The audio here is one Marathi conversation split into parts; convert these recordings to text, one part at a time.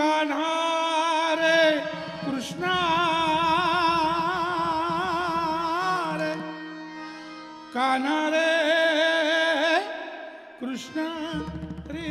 कान्हा रे कृष्णा रे कान्हा रे कृष्णा रे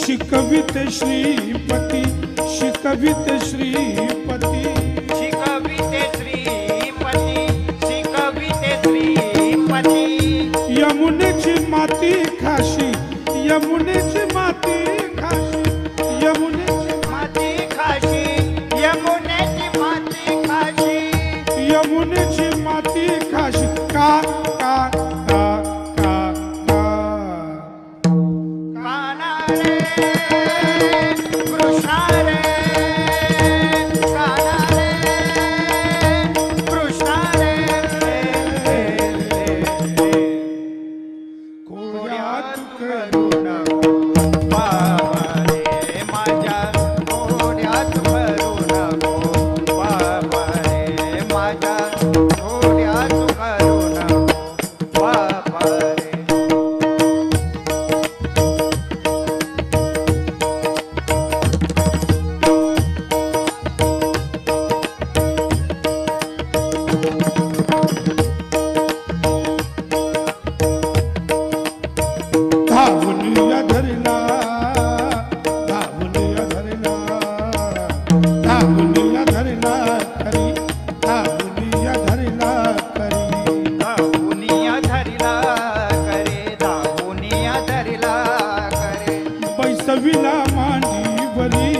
शिकवित श्रीपती शिकवित श्रीपती शिकवित श्रीपती शिकवित श्रीपती यमुनेची माती खाशी यमुनेची माती खाशी यमुनेची माती खाशी यमुनेची माती खाशी यमुनेची माती खाशी का का का का का कान्हा रे कृष्णा रे कान्हा रे कृष्णा रे कोड्यात करू नको बाबा रे माझ्या कोड्यात करू नको बाबा रे माझ्या कोड्यात करू नको बाबा रे धावूनिया धरला धावूनिया धरला धावूनिया धरला करी धावूनिया धरला करी दाहुनिया धरिला करे दाहुनिया धरिला करे बैसविला मांडीवरी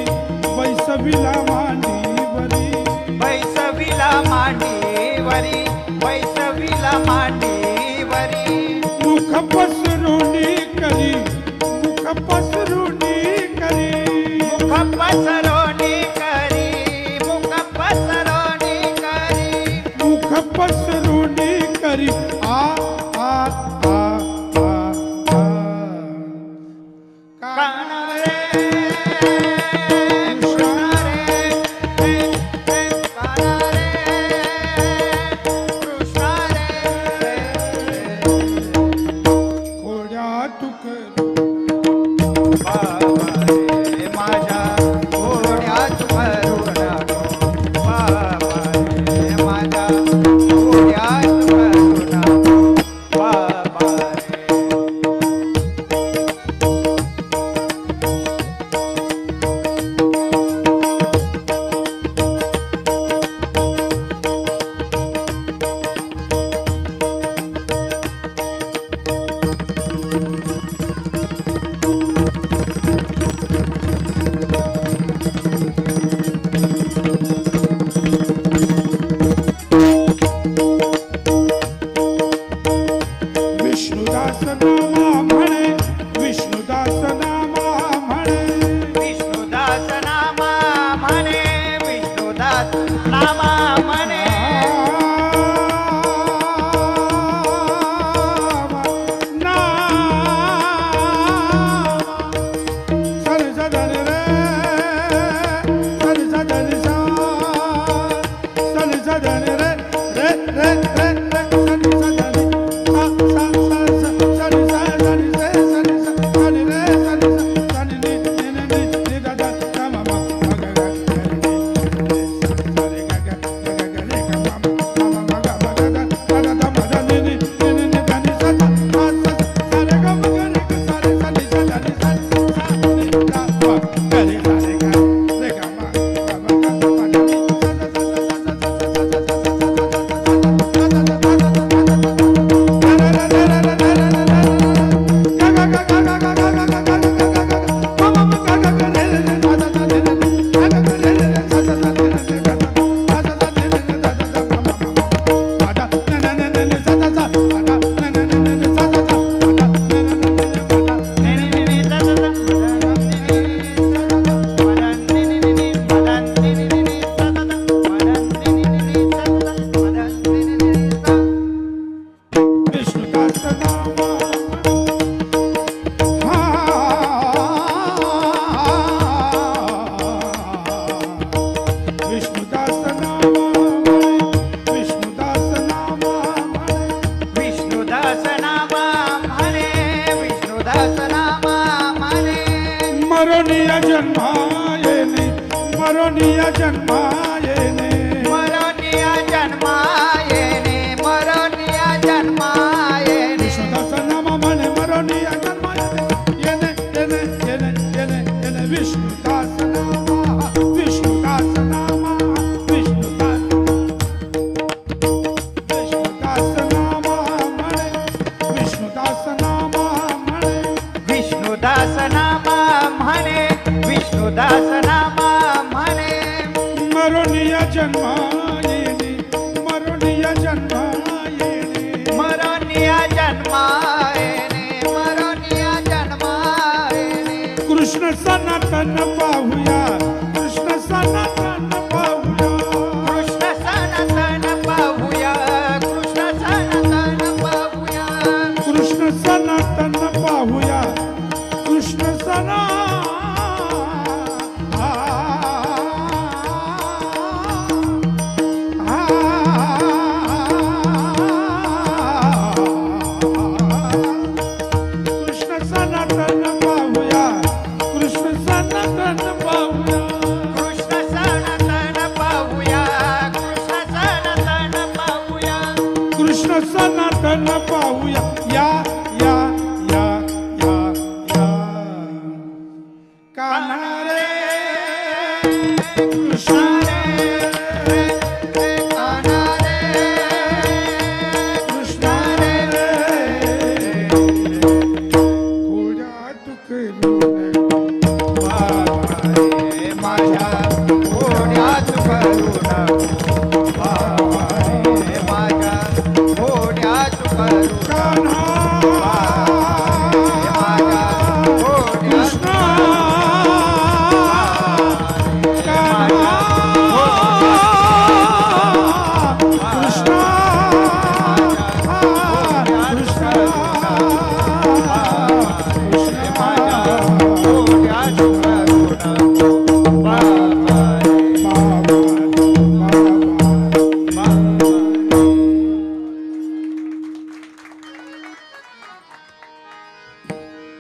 बैसविला मांडीवरी बैसविला मांडीवरी बैसविला मांडीवरी मुख पसरोनी करी मुख पसरोनी करी मुख पसरोनी करी मुख पसरुनी करी आ आ आ आ आ कान रे कृष्ण रे कान रे कृष्ण रे खोड्या तुक बाबा रे माझ्या घोड्यात भरून बाबा रे माझ्या घोड्यात भरून बाबा रे विष्णुदास नामा म्हणे विष्णुदास नामा म्हणे विष्णुदास नामा म्हणे विष्णुदास नामा म्हणे मरोनिया जन्मायेने मरोनिया जन्मायेने मरोनिया जन्मायेने मरोनिया जन्मायेने विष्णुदास नामा म्हणे मरोनिया जन्मायेने येने येने येने येने येने विष्णुदास नामा विष्णुदास नामा विष्णुदास विष्णुदास नामा म्हणे विष्णुदास नामा म्हणे विष्णुदास नामा म्हणे विष्णुदास नामा म्हणे मरोनिया जन्मायेने मरोनिया जन्मायेने मरोनिया जन्मायेने मरोनिया जन्मायेने कृष्ण सनातन पाहूया कृष्ण सनातन पाहूया कृष्ण सनातन पाहूया कृष्ण सनातन पाहूया कृष्ण सनातन पाहूया कृष्ण सना कृष्ण सनातन